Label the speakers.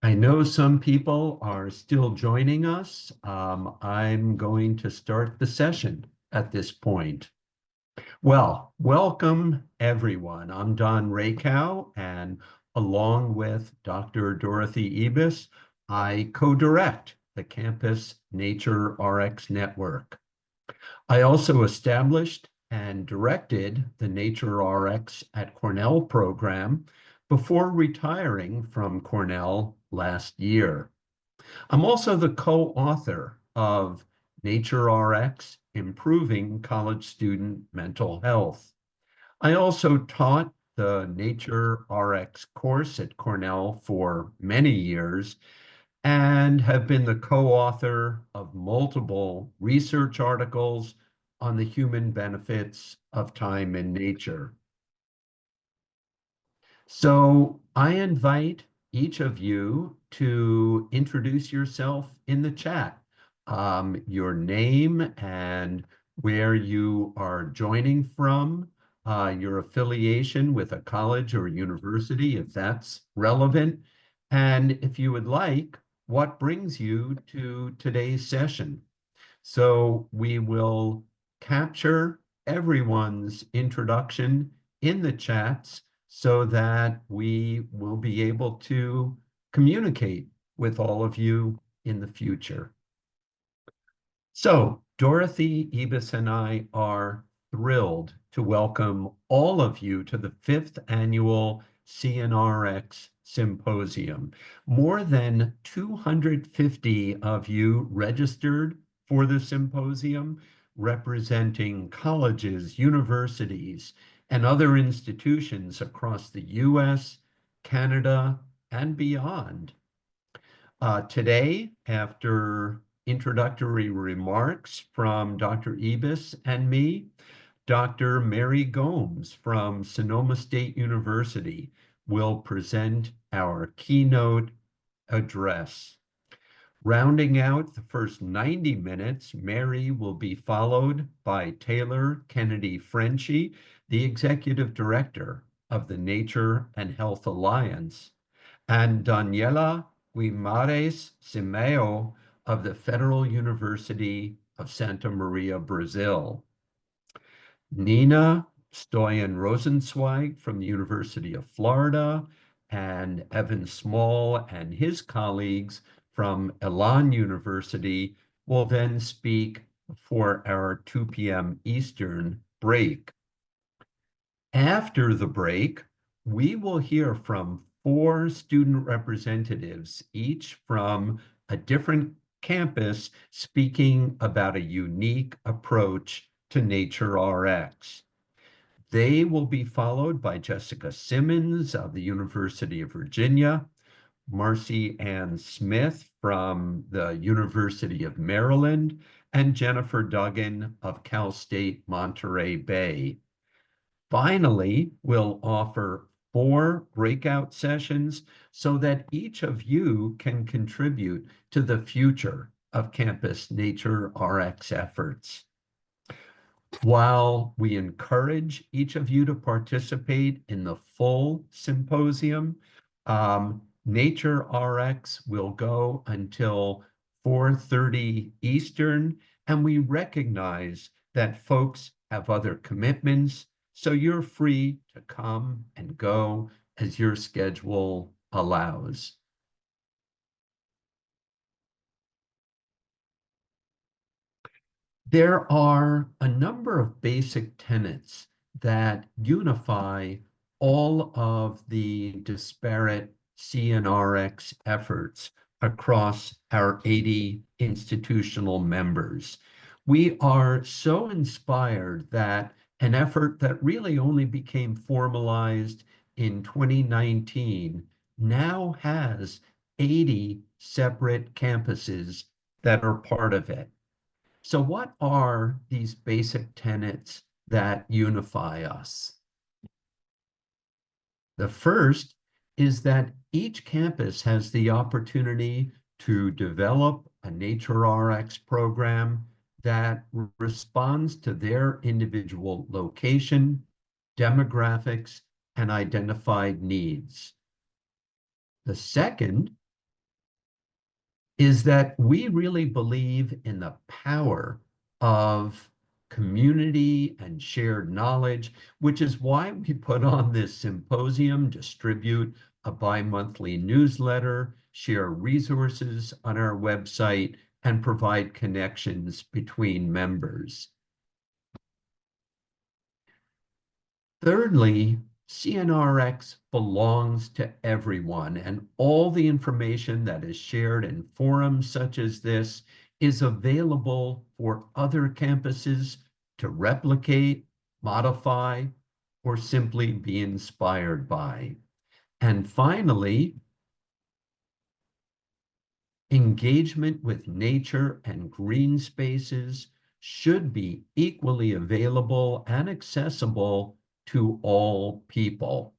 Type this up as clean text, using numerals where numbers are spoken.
Speaker 1: I know some people are still joining us. I'm going to start the session at this point. Well, welcome everyone. I'm Don Rakow, and along with Dr. Dorothy Ebis, I co-direct the Campus Nature RX Network. I also established and directed the Nature RX at Cornell program before retiring from Cornell last year. I'm also the co-author of Nature RX, Improving College Student Mental Health. I also taught the Nature RX course at Cornell for many years and have been the co-author of multiple research articles on the human benefits of time in nature. So I invite each of you to introduce yourself in the chat, your name and where you are joining from, your affiliation with a college or university, if that's relevant, and if you would like, what brings you to today's session. So we will capture everyone's introduction in the chats so that we will be able to communicate with all of you in the future. So Dorothy, Ebis, and I are thrilled to welcome all of you to the 5th annual CNRX Symposium. More than 250 of you registered for the symposium, representing colleges, universities, and other institutions across the US, Canada, and beyond. Today, after introductory remarks from Dr. Ebis and me, Dr. Mary Gomes from Sonoma State University will present our keynote address. Rounding out the first 90 minutes, Mary will be followed by Taylor Kennedy Frenchy, the Executive Director of the Nature and Health Alliance, and Daniela Guimarães Simeo of the Federal University of Santa Maria, Brazil. Nina Stoyan Rosenzweig from the University of Florida, and Evan Small and his colleagues from Elan University will then speak for our 2 p.m. Eastern break. After the break, we will hear from 4 student representatives, each from a different campus, speaking about a unique approach to Nature RX. They will be followed by Jessica Simmons of the University of Virginia, Marcy Ann Smith from the University of Maryland, and Jennifer Duggan of Cal State Monterey Bay. Finally, we'll offer 4 breakout sessions so that each of you can contribute to the future of Campus Nature RX efforts. While we encourage each of you to participate in the full symposium, Nature RX will go until 4:30 Eastern, and we recognize that folks have other commitments, so you're free to come and go as your schedule allows. There are a number of basic tenets that unify all of the disparate CNRX efforts across our 80 institutional members. We are so inspired that an effort that really only became formalized in 2019 now has 80 separate campuses that are part of it. So what are these basic tenets that unify us? The first is that each campus has the opportunity to develop a Nature RX program that responds to their individual location, demographics, and identified needs. The second is that we really believe in the power of community and shared knowledge, which is why we put on this symposium, distribute a bi-monthly newsletter, share resources on our website, and provide connections between members. Thirdly, CNRX belongs to everyone, and all the information that is shared in forums such as this is available for other campuses to replicate, modify, or simply be inspired by. And finally, engagement with nature and green spaces should be equally available and accessible to all people.